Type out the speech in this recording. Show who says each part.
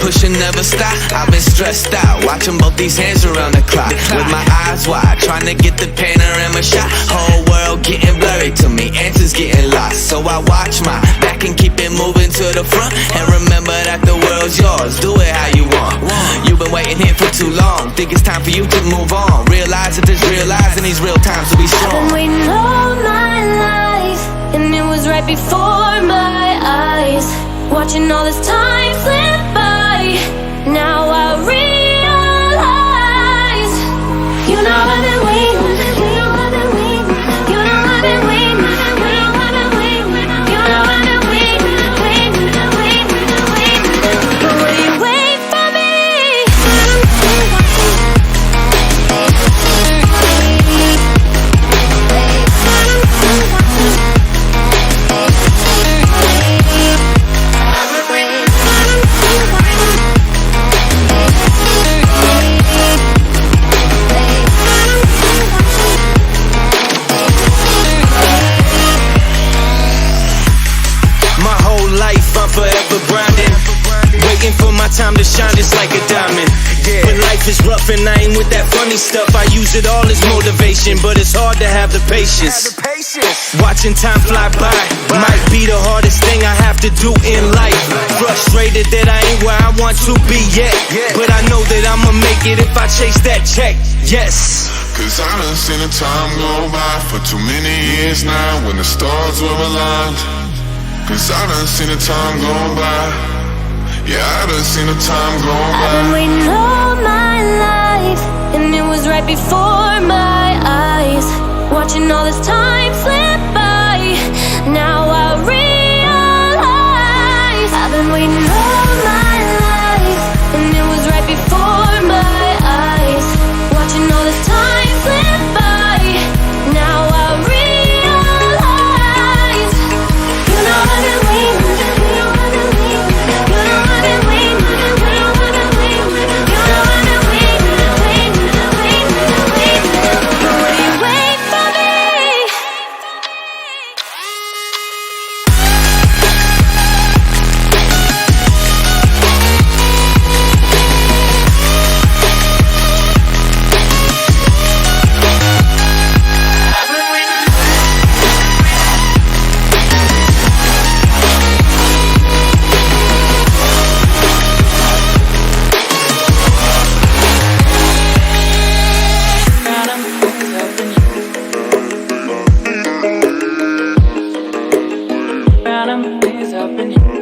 Speaker 1: pushing never stop. I've been stressed out, watching both these hands around the clock. With my eyes wide, trying to get the panorama shot. Whole world getting blurry to me, answers getting lost. So I watch my back and keep it moving to the front. And remember that the world's yours, do it how you want. You've been waiting here for too long, think it's time for you to move on. Realize that there's real lies in these real times to be strong.
Speaker 2: I've been waiting all my life, and it was right before my eyes. Watching all this time slip by, now I realize. You know I've been waiting, you know I've been waiting, you know I've been waiting, you know I've been waiting, you know I've been waiting, waiting, waiting, waiting. But will you wait for me?
Speaker 1: Forever grinding, waiting for my time to shine just like a diamond. When life is rough and I ain't with that funny stuff, I use it all as motivation, but it's hard to have the patience. Watching time fly by might be the hardest thing I have to do in life. Frustrated that I ain't where I want to be yet, but I know that I'ma make it if I chase that check. Yes.
Speaker 3: Cause I done seen the time go by for too many years now when the stars were aligned. Cause I done seen the time go by. Yeah, I done seen the time go by.
Speaker 2: I've been waiting all my life, and it was right before my eyes. Watching all this time slip by, now I realize. I've been waiting all my life, and it was right before my eyes. Watching all this time slip by, now I realize.
Speaker 4: Adam is up in you.